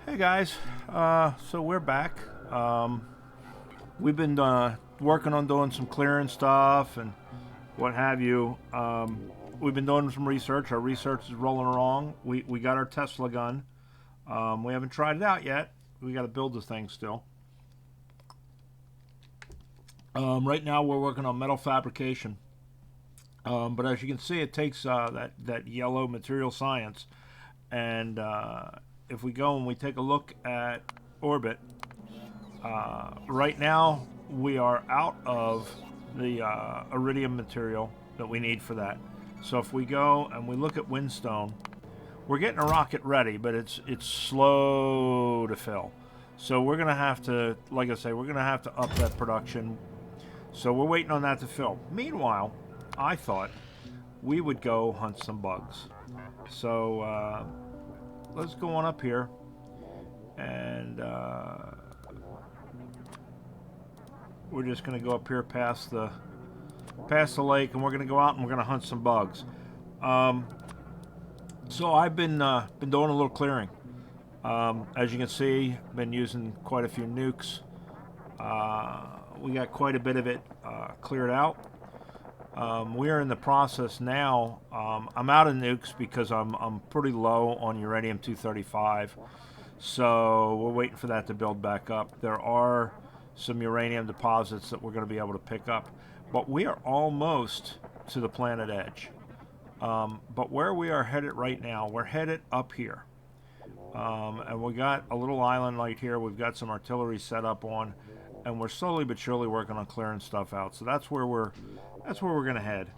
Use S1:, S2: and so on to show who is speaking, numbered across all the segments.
S1: Hey guys, so we're back. We've been working on doing some clearing stuff and what have you. We've been doing some research. Our research is rolling along. We got our Tesla gun. We haven't tried it out yet. We got to build the thing still. Right now we're working on metal fabrication. But as you can see, it takes that yellow material science, and if we go and we take a look at orbit, right now we are out of the iridium material that we need for that. So if we go and we look at Windstone, we're getting a rocket ready, but it's slow to fill. So we're gonna have to, like I say, we're gonna have to up that production. So we're waiting on that to fill. Meanwhile, I thought we would go hunt some bugs. So let's go on up here and we're just going to go up here past the lake, and we're going to go out and we're going to hunt some bugs. So I've been doing a little clearing. As you can see, been using quite a few nukes. We got quite a bit of it cleared out. We're in the process now. I'm out of nukes because I'm pretty low on uranium-235, so we're waiting for that to build back up. There are some uranium deposits that we're going to be able to pick up, but we are almost to the planet edge. But where we are headed right now, we're headed up here, and we got a little island right here. We've got some artillery set up on, and we're slowly but surely working on clearing stuff out. So that's where we're gonna head.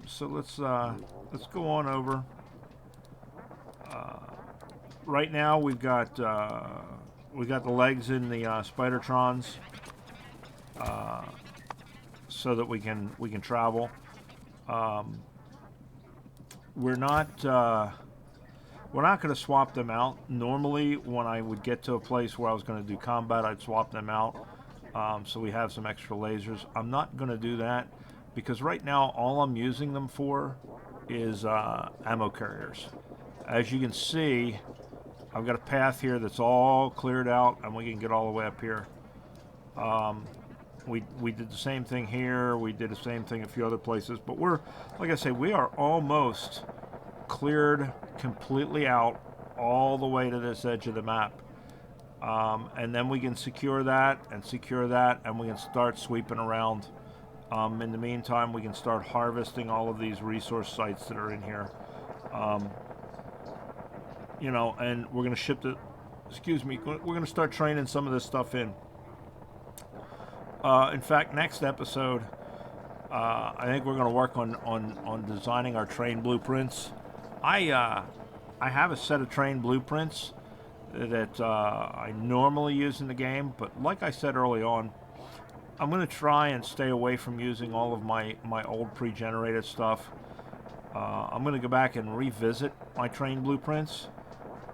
S1: So let's go on over. Right now we've got the legs in the Spidertrons, so that we can travel. We're not going to swap them out. Normally, when I would get to a place where I was going to do combat, I'd swap them out. So we have some extra lasers. I'm not going to do that because right now all I'm using them for is ammo carriers. As you can see, I've got a path here that's all cleared out, and we can get all the way up here. We did the same thing here. We did the same thing a few other places, but we're, like I say, we are almost cleared completely out all the way to this edge of the map. And then we can secure that, and we can start sweeping around. In the meantime, we can start harvesting all of these resource sites that are in here. You know, and we're going to ship the, we're going to start training some of this stuff in. In fact, next episode, I think we're going to work on designing our train blueprints. I have a set of train blueprints that I normally use in the game, but like I said early on, I'm going to try and stay away from using all of my old pre-generated stuff. I'm going to go back and revisit my train blueprints,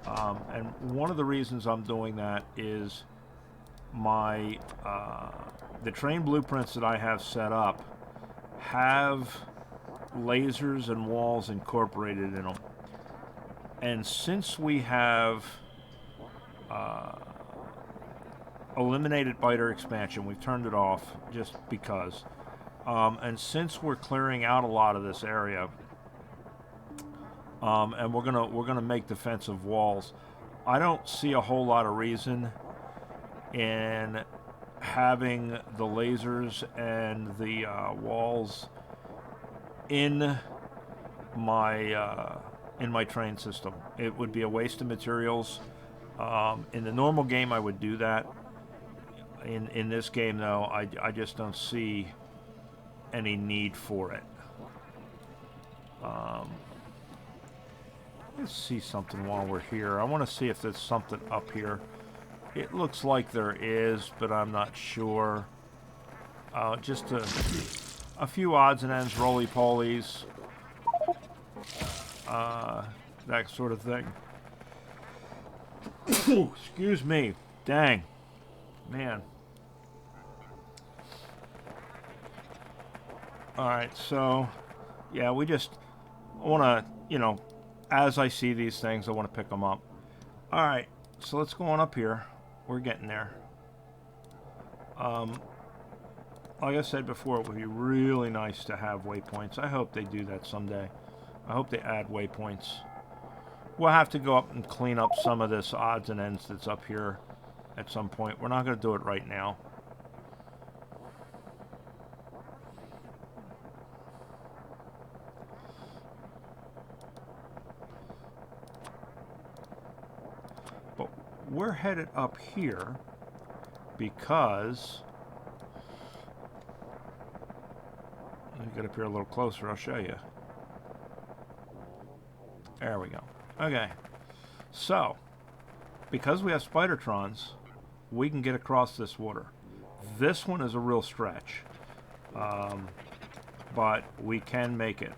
S1: and one of the reasons I'm doing that is the train blueprints that I have set up have lasers and walls incorporated in them, and since we have eliminated biter expansion, we've turned it off just because, and since we're clearing out a lot of this area, and we're gonna make defensive walls, I don't see a whole lot of reason in having the lasers and the walls in my train system. It would be a waste of materials. In the normal game, I would do that. In this game, though, I just don't see any need for it. Let's see something while we're here. I want to see if there's something up here. It looks like there is, but I'm not sure. Just a few odds and ends, roly-polies, that sort of thing. Excuse me. Dang. Man. Alright, so, yeah, we just want to, you know, as I see these things, I want to pick them up. Alright, So let's go on up here. We're getting there. Like I said before, it would be really nice to have waypoints. I hope they do that someday. I hope they add waypoints. We'll have to go up and clean up some of this odds and ends that's up here at some point. We're not going to do it right now. But we're headed up here because... Let me get up here a little closer, I'll show you. There we go. Okay. So, because we have Spidertrons, we can get across this water. This one is a real stretch. But we can make it.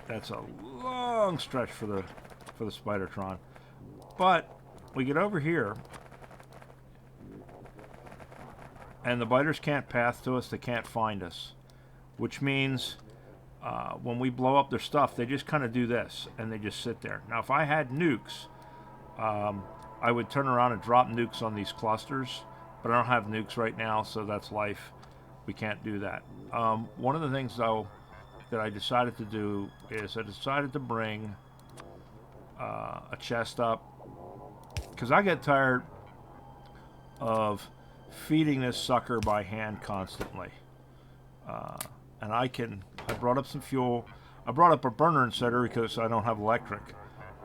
S1: That's a long stretch for the Spidertron. But we get over here, and the biters can't path to us, they can't find us. Which means when we blow up their stuff, they just kind of do this, and they just sit there. Now, if I had nukes, I would turn around and drop nukes on these clusters, but I don't have nukes right now, so that's life. We can't do that. One of the things, though, that I decided to do is I decided to bring a chest up, because I get tired of feeding this sucker by hand constantly. And I brought up some fuel. I brought up a burner insetter because I don't have electric,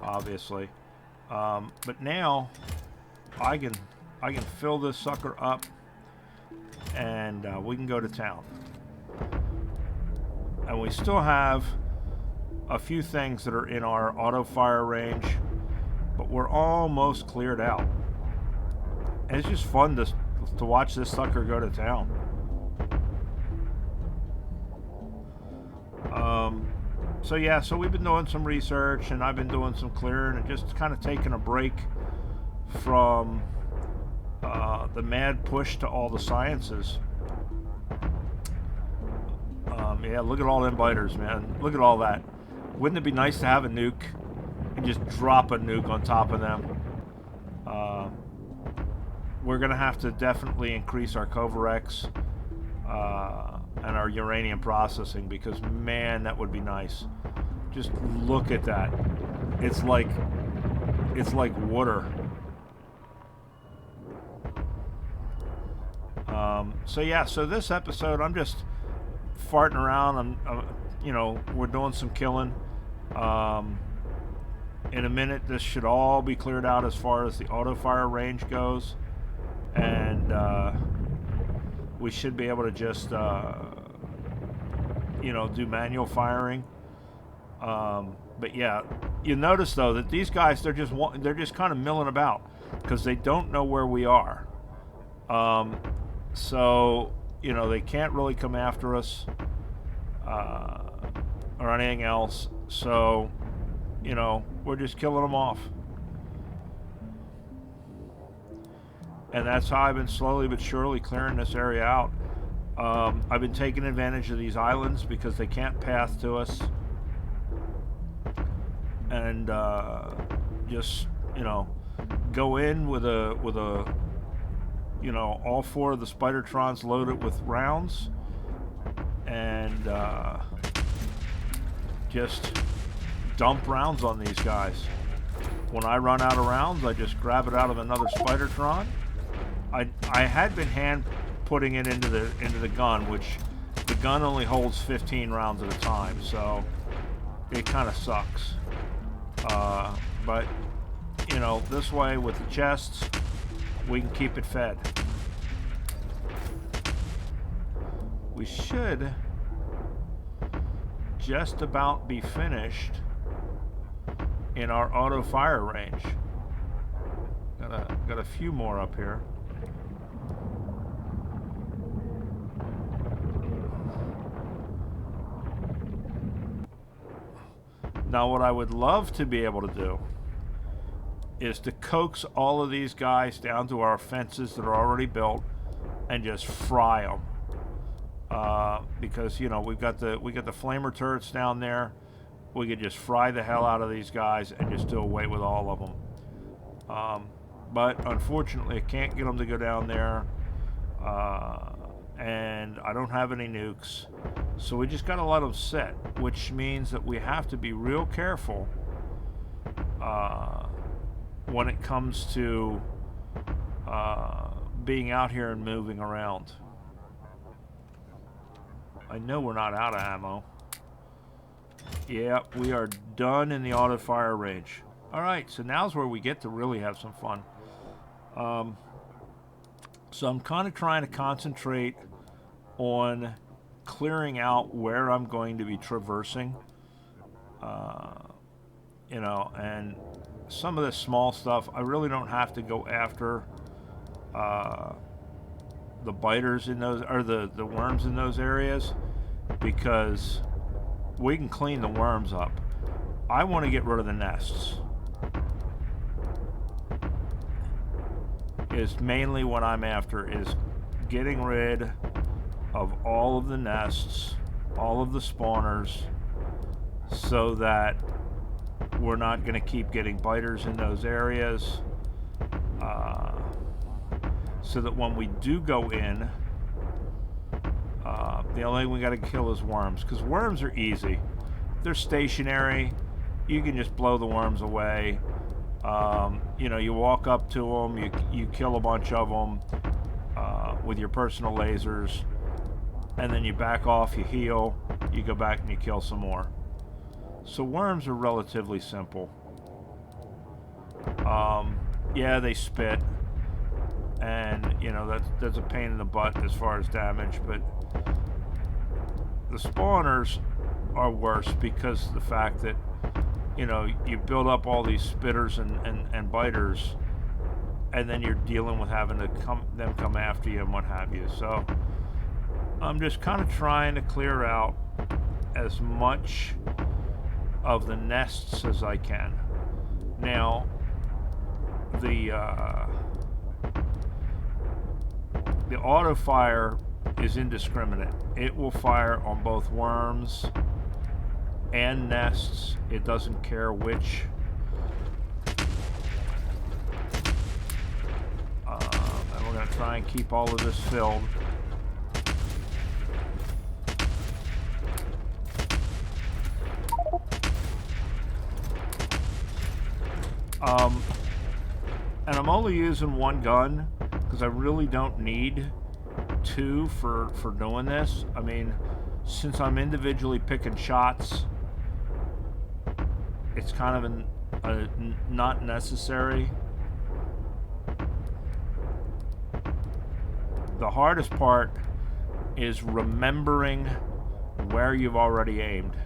S1: obviously. But now I can fill this sucker up, and we can go to town. And we still have a few things that are in our auto fire range, but we're almost cleared out. And it's just fun to watch this sucker go to town. So yeah, so we've been doing some research, and I've been doing some clearing, and just kind of taking a break from the mad push to all the sciences. Yeah, look at all them biters, man. Look at all that. Wouldn't it be nice to have a nuke and just drop a nuke on top of them? We're going to have to definitely increase our Covarex and our uranium processing, because, man, that would be nice. Just look at that. It's like water. So yeah, so this episode, I'm just farting around. We're doing some killing. In a minute, this should all be cleared out as far as the auto fire range goes, and we should be able to just do manual firing. But yeah, you notice though that these guys, they're just kind of milling about because they don't know where we are. So they can't really come after us or anything else. So we're just killing them off. And that's how I've been slowly but surely clearing this area out. I've been taking advantage of these islands because they can't path to us. And just, go in with a all four of the Spidertrons loaded with rounds. And just dump rounds on these guys. When I run out of rounds, I just grab it out of another Spidertron. I had been hand putting it into the gun, which the gun only holds 15 rounds at a time, so it kind of sucks. But this way with the chests, we can keep it fed. We should just about be finished in our auto fire range. Got a few more up here. Now what I would love to be able to do is to coax all of these guys down to our fences that are already built and just fry them. Because we got the flamer turrets down there. we could just fry the hell out of these guys and just do away with all of them. But unfortunately, I can't get them to go down there, and I don't have any nukes, so we just gotta let them sit, which means that we have to be real careful when it comes to being out here and moving around. I know we're not out of ammo. Yeah, we are done in the auto fire range. Alright, so now's where we get to really have some fun. So I'm kind of trying to concentrate on clearing out where I'm going to be traversing. You know, and some of this small stuff, I really don't have to go after the biters in those, or the worms in those areas, because we can clean the worms up. I want to get rid of the nests. Is mainly what I'm after, is getting rid of all of the nests, all of the spawners, so that we're not going to keep getting biters in those areas, so that when we do go in, the only thing we got to kill is worms, because worms are easy. They're stationary. You can just blow the worms away. You know, you walk up to them, you kill a bunch of them with your personal lasers, and then you back off, you heal, you go back and you kill some more. So worms are relatively simple. Yeah, they spit, and you know that's a pain in the butt as far as damage, but the spawners are worse because of the fact that, you know, you build up all these spitters and biters, and then you're dealing with having to them come after you and what have you. So I'm just kind of trying to clear out as much of the nests as I can. Now, the auto fire is indiscriminate. It will fire on both worms and nests. It doesn't care which. And we're going to try and keep all of this filled. And I'm only using one gun because I really don't need two for doing this. I mean, since I'm individually picking shots, it's kind of not necessary. The hardest part is remembering where you've already aimed.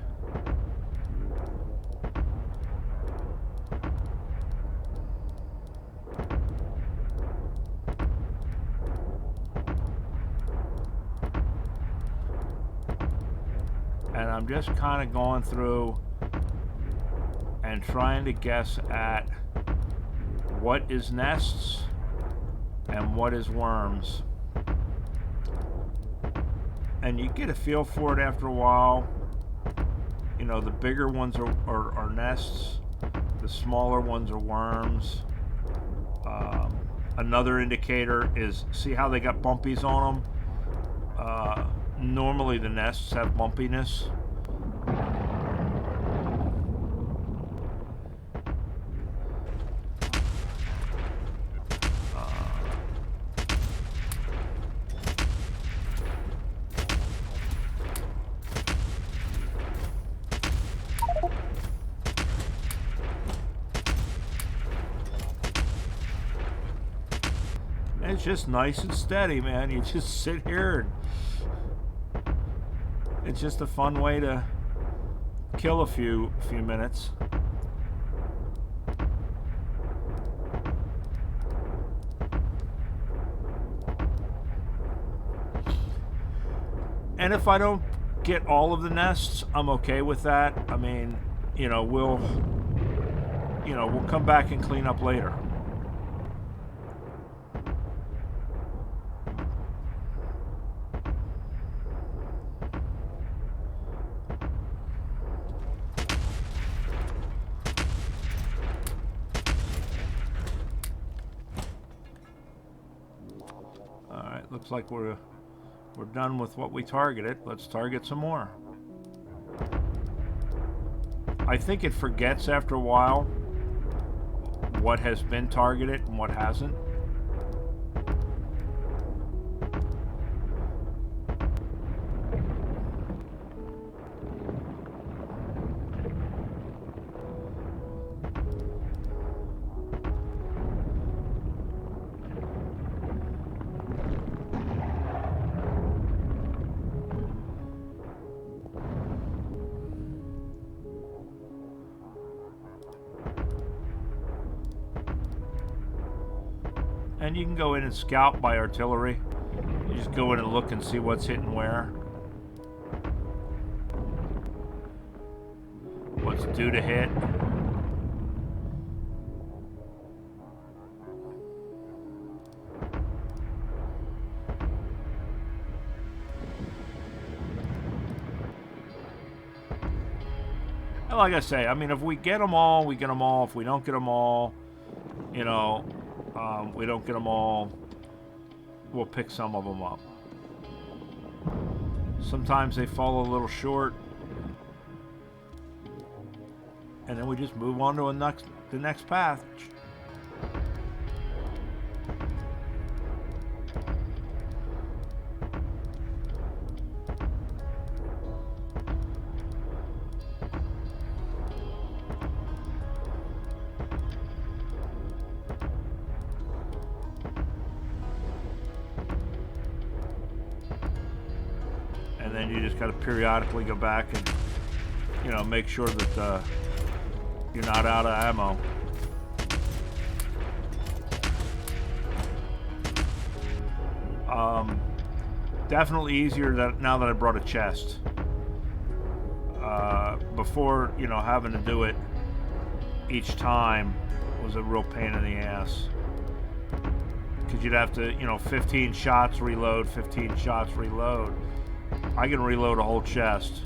S1: And I'm just kind of going through and trying to guess at what is nests and what is worms. And you get a feel for it after a while. You know, the bigger ones are nests, the smaller ones are worms. Another indicator is, see how they got bumpies on them? Normally the nests have bumpiness. It's just nice and steady, man. You just sit here and it's just a fun way to kill a few minutes. And if I don't get all of the nests, I'm okay with that. I mean, you know, we'll come back and clean up later. right, looks like we're done with what we targeted. Let's target some more. I think it forgets after a while what has been targeted and what hasn't. And you can go in and scout by artillery. You just go in and look and see what's hitting where. What's due to hit. And like I say, I mean, if we get them all, we get them all. If we don't get them all, you know, we don't get them all, we'll pick some of them up. Sometimes they fall a little short, and then we just move on to the next path. And then you just got to periodically go back and, you know, make sure that you're not out of ammo. Definitely easier now that I brought a chest. Before, you know, having to do it each time was a real pain in the ass. Because you'd have to, you know, 15 shots, reload, 15 shots, reload. I can reload a whole chest.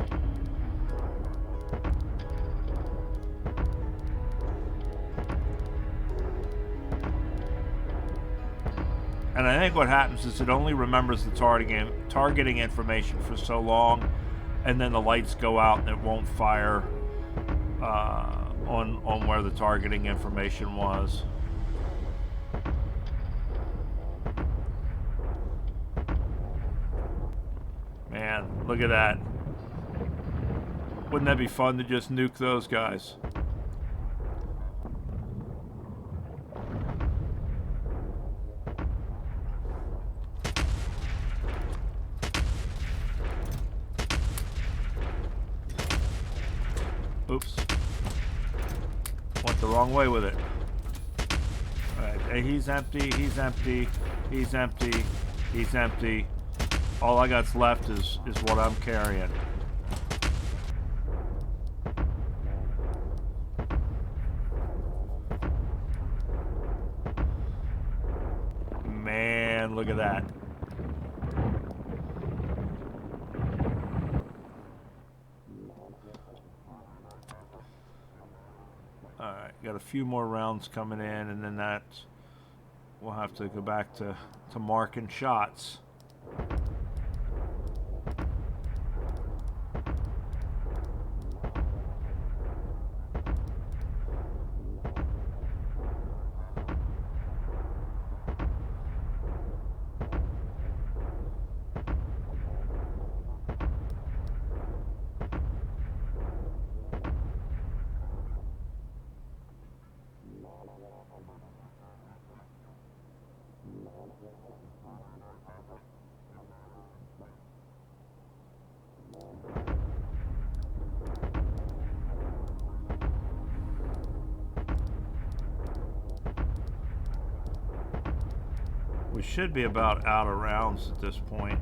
S1: And I think what happens is it only remembers the targeting information for so long, and then the lights go out and it won't fire on where the targeting information was. Man, look at that. Wouldn't that be fun to just nuke those guys? Oops. Went the wrong way with it. Alright, hey, he's empty, he's empty, he's empty, he's empty. All I got left is what I'm carrying. Man, look at that. Alright, got a few more rounds coming in, and then that we'll have to go back to marking shots. We should be about out of rounds at this point.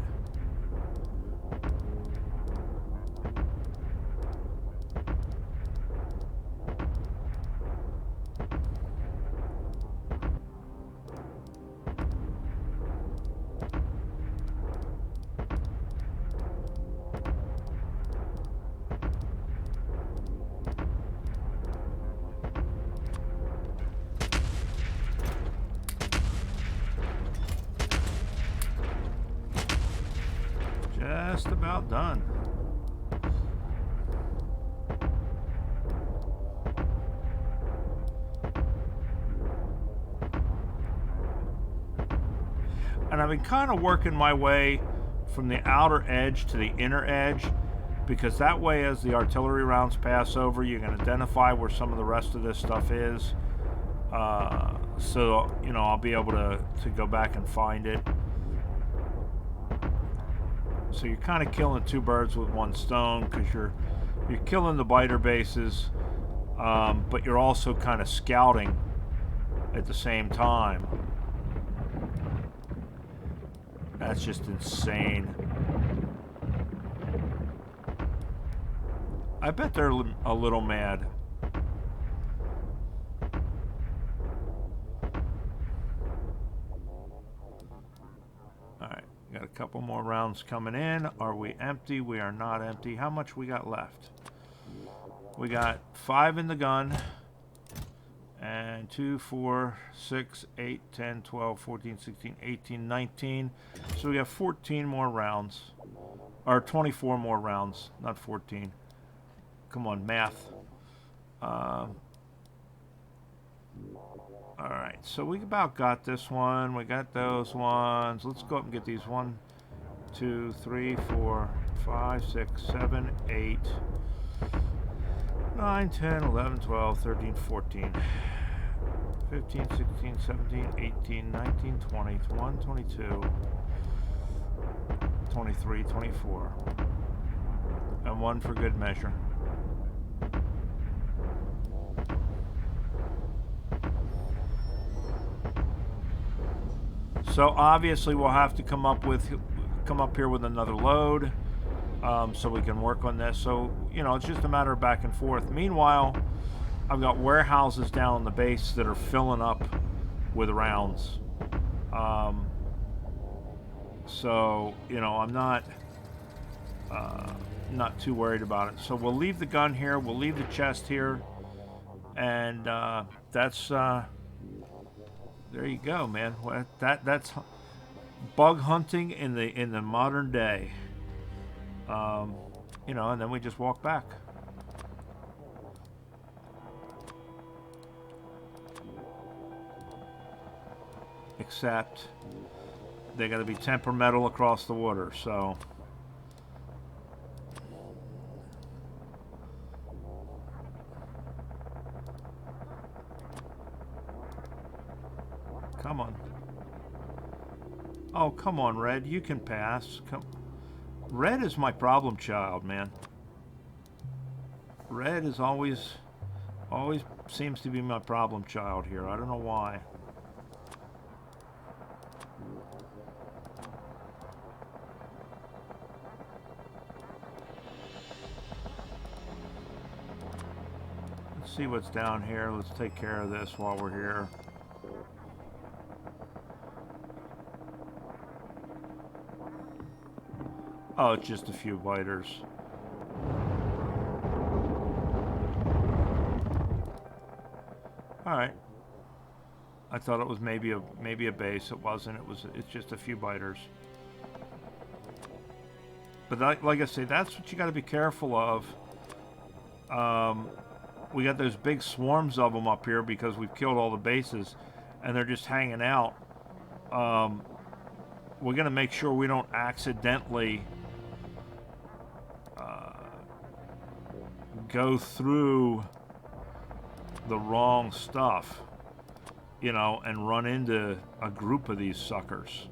S1: just about done. And I've been kind of working my way from the outer edge to the inner edge, because that way as the artillery rounds pass over, you can identify where some of the rest of this stuff is. So, you know, I'll be able to go back and find it. So you're kind of killing two birds with one stone, because you're killing the biter bases, but you're also kind of scouting at the same time. That's just insane. I bet they're a little mad. Alright, got a couple more rounds coming in. Are we empty? We are not empty. How much we got left? We got 5 in the gun. And 2, 4, 6, 8, 10, 12, 14, 16, 18, 19. So we have 14 more rounds. Or 24 more rounds, not 14. Come on, math. Alright, so we about got this one. We got those ones. Let's go up and get these. 1, 2, 3, 4, 5, 6, 7, 8, 9, 10, 11, 12, 13, 14, 15, 16, 17, 18, 19, 20, 21, 22, 23, 24. And 1 for good measure. So obviously we'll have to come up here with another load, so we can work on this. So, you know, it's just a matter of back and forth. Meanwhile, I've got warehouses down on the base that are filling up with rounds. So, you know, I'm not too worried about it. So we'll leave the gun here. We'll leave the chest here, and that's there you go, man. That's bug hunting in the modern day. You know, and then we just walk back. Except they got to be temperamental across the water, so. Come on. Oh, come on, Red. You can pass. Come. Red is my problem child, man. Red is always seems to be my problem child here. I don't know why. Let's see what's down here. Let's take care of this while we're here. Oh, it's just a few biters. All right. I thought it was maybe a base. It wasn't. It's just a few biters. But like I say, that's what you got to be careful of. We got those big swarms of them up here because we've killed all the bases, and they're just hanging out. We're gonna make sure we don't accidentally go through the wrong stuff, you know, and run into a group of these suckers,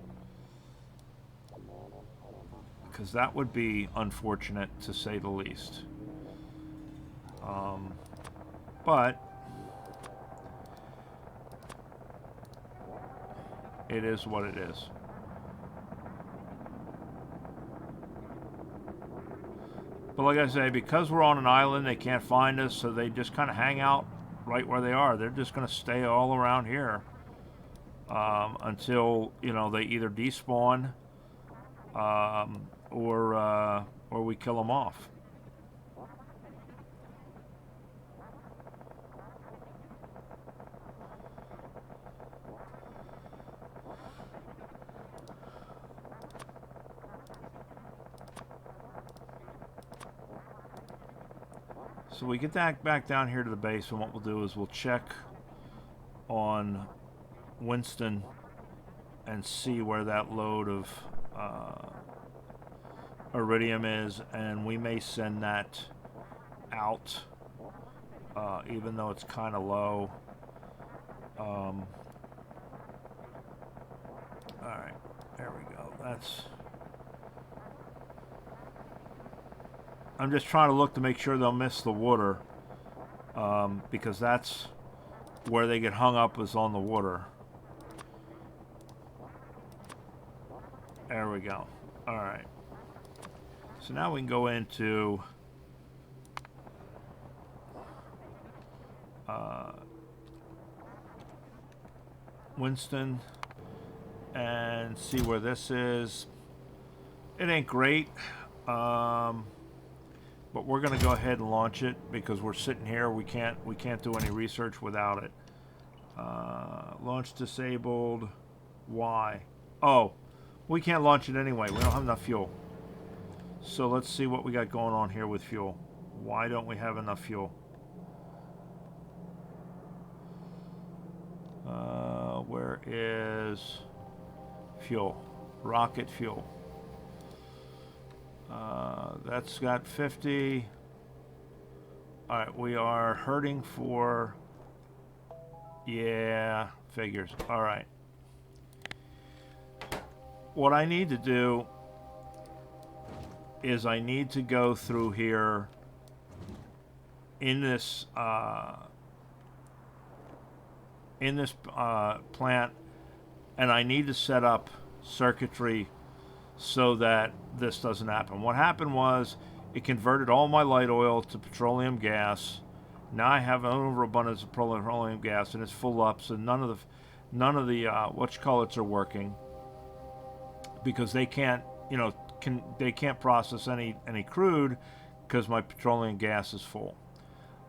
S1: because that would be unfortunate, to say the least. But it is what it is. But like I say, because we're on an island, they can't find us, so they just kind of hang out right where they are. They're just going to stay all around here until, you know, they either despawn or we kill them off. So we get that back down here to the base, and what we'll do is we'll check on Winston and see where that load of iridium is, and we may send that out, even though it's kind of low. Alright, there we go. I'm just trying to look to make sure they'll miss the water, because that's where they get hung up, is on the water. There we go. Alright. So now we can go into Winston and see where this is. It ain't great, but we're gonna go ahead and launch it because we're sitting here. We can't do any research without it. Launch disabled. Why? Oh, we can't launch it anyway. We don't have enough fuel. So let's see what we got going on here with fuel. Why don't we have enough fuel? Where is fuel? Rocket fuel. That's got 50. Alright, we are hurting for... Yeah, figures. Alright. What I need to do is I need to go through here in this plant, and I need to set up circuitry so that this doesn't happen. What happened was it converted all my light oil to petroleum gas. Now I have an overabundance of petroleum gas, and it's full up, so none of the whatchamacallits are working because they can't, you know, they can't process any crude because my petroleum gas is full.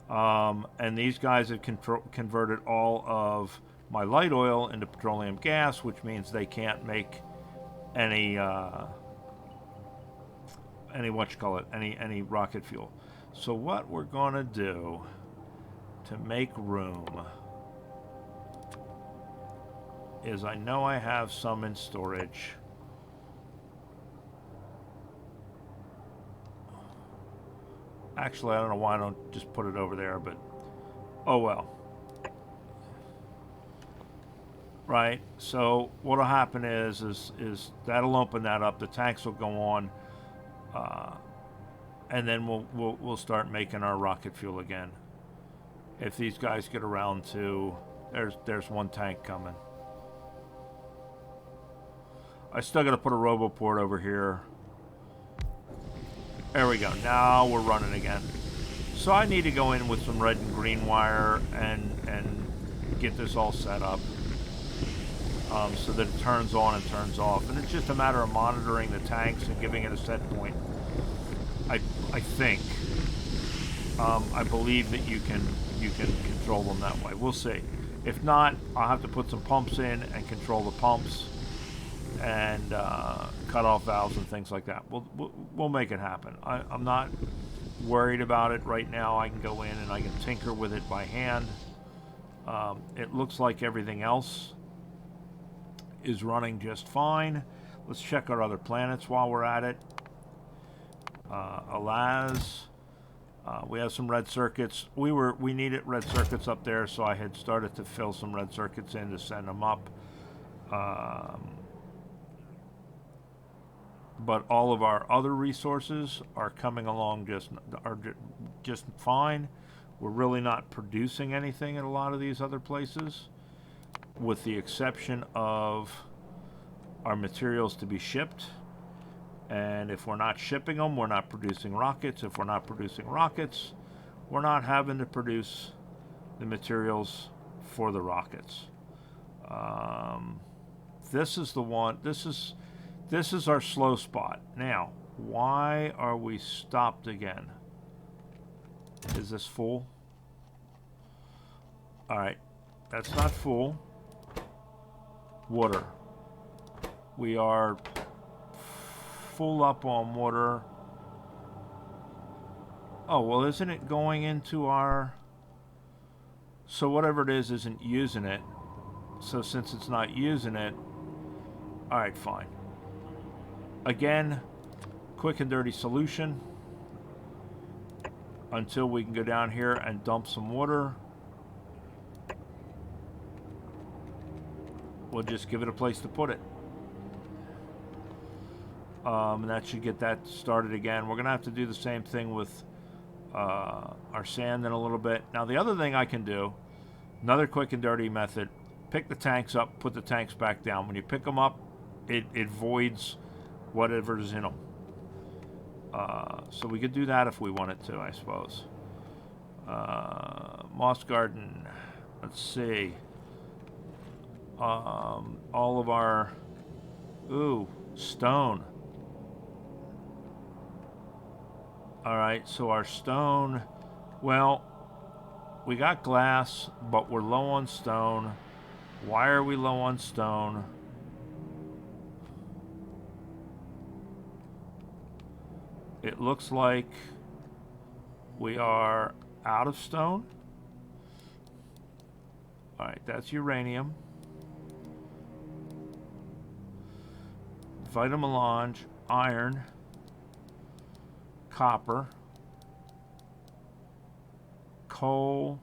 S1: And these guys have converted all of my light oil into petroleum gas, which means they can't make any rocket fuel. So what we're gonna do to make room is, I know I have some in storage. Actually, I don't know why I don't just put it over there, but oh well. Right, so what'll happen is that'll open that up, the tanks will go on, and then we'll start making our rocket fuel again. If these guys get around to, there's one tank coming. I still gotta put a roboport over here. There we go. Now we're running again. So I need to go in with some red and green wire and get this all set up, so that it turns on and turns off. And it's just a matter of monitoring the tanks and giving it a set point. I think. I believe that you can control them that way. We'll see. If not, I'll have to put some pumps in and control the pumps and cut off valves and things like that. We'll make it happen. I'm not worried about it right now. I can go in and I can tinker with it by hand. It looks like everything else is running just fine. Let's check our other planets while we're at it. Alaz. We have some red circuits. We needed red circuits up there, so I had started to fill some red circuits in to send them up. But all of our other resources are coming along just fine. We're really not producing anything at a lot of these other places, with the exception of our materials to be shipped. And if we're not shipping them, we're not producing rockets. If we're not producing rockets, we're not having to produce the materials for the rockets. This is the one. This is our slow spot. Now, why are we stopped again? Is this full? All right, that's not full. Water. We are full up on water. Oh, well, isn't it going into our... So whatever it is isn't using it. So since it's not using it... Alright, fine. Again, quick and dirty solution. Until we can go down here and dump some water. We'll just give it a place to put it. And that should get that started again. We're going to have to do the same thing with our sand in a little bit. Now, the other thing I can do, another quick and dirty method, pick the tanks up, put the tanks back down. When you pick them up, it voids whatever's in them. So we could do that if we wanted to, I suppose. Moss garden, let's see. All of our... Ooh, stone. Alright, so our stone... Well, we got glass, but we're low on stone. Why are we low on stone? It looks like we are out of stone. Alright, that's uranium. Vitamelange, iron, copper, coal,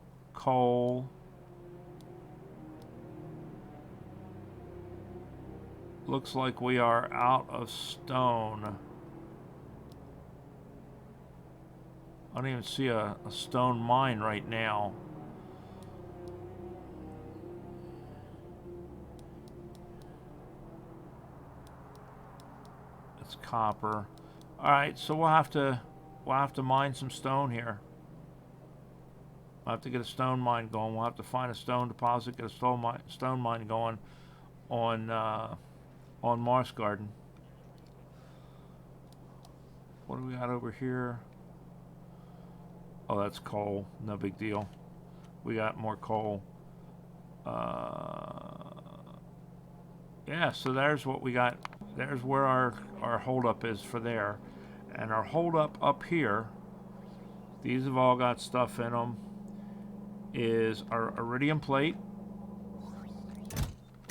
S1: looks like we are out of stone. I don't even see a stone mine right now. It's copper. All right, so we'll have to mine some stone here. We'll have to get a stone mine going. We'll have to find a stone deposit, get a stone mine going on Mars Garden. What do we got over here? Oh, that's coal. No big deal. We got more coal. Yeah, so there's what we got. There's where our holdup is for there. And our holdup up here, these have all got stuff in them, is our iridium plate.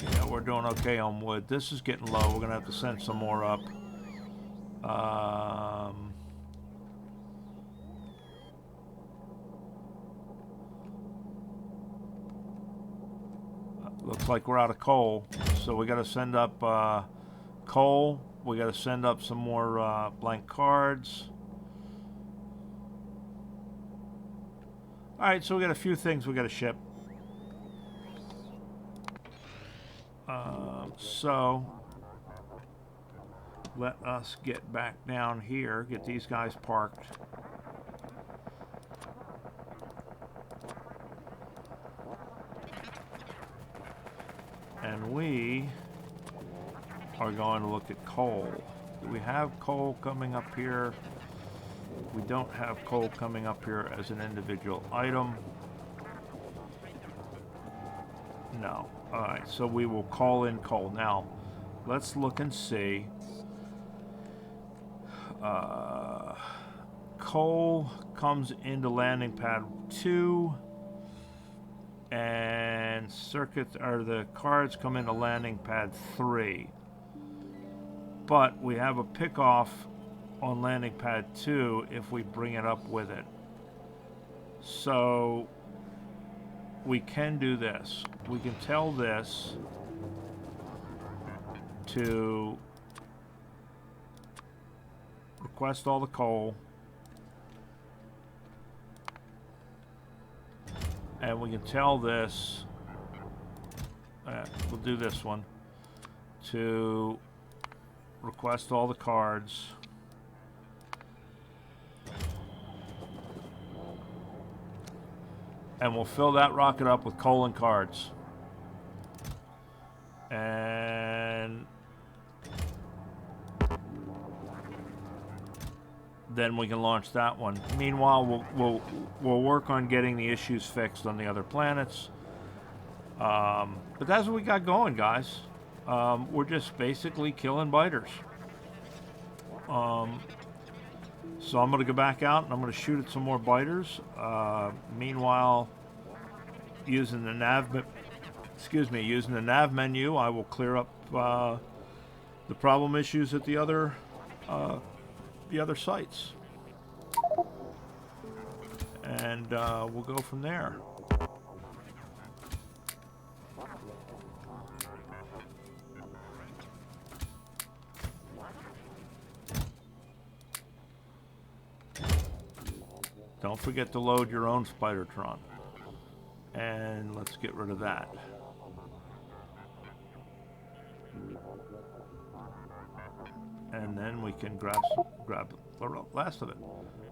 S1: Yeah, we're doing okay on wood. This is getting low. We're going to have to send some more up. Looks like we're out of coal. So we got to send up coal. We got to send up some more blank cards. Alright, so we got a few things we got to ship. So let us get back down here, get these guys parked. And we are going to look at coal. Do we have coal coming up here? We don't have coal coming up here as an individual item. No. Alright, so we will call in coal. Now, let's look and see. Coal comes into landing pad 2. And the cards come into landing pad 3. But we have a pickoff on landing pad 2 if we bring it up with it. So we can do this. We can tell this to request all the coal. And we can tell this, we'll do this one, to request all the cards. And we'll fill that rocket up with coal and cards. And then we can launch that one. Meanwhile, we'll work on getting the issues fixed on the other planets. But that's what we got going, guys. We're just basically killing biters. So I'm going to go back out and I'm going to shoot at some more biters. Meanwhile, using the using the nav menu, I will clear up the problem issues at the other sites, and we'll go from there. Don't forget to load your own Spidertron. And let's get rid of that. And then we can grab the last of it.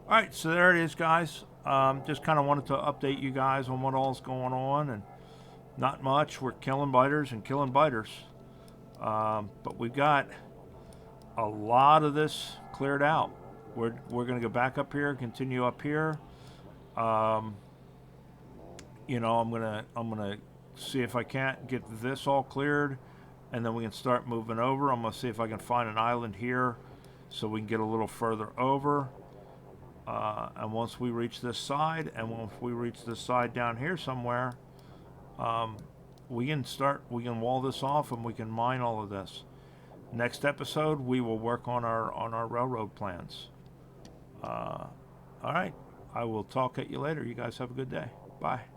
S1: Alright, so there it is, guys. Just kind of wanted to update you guys on what all's going on. And not much. We're killing biters and killing biters. But we've got a lot of this cleared out. We're going to go back up here, continue up here. You know, I'm gonna see if I can't get this all cleared, and then we can start moving over. I'm gonna see if I can find an island here, so we can get a little further over. And once we reach this side, and once we reach this side down here somewhere, we can wall this off, and we can mine all of this. Next episode, we will work on our railroad plans. All right, I will talk at you later. You guys have a good day. Bye.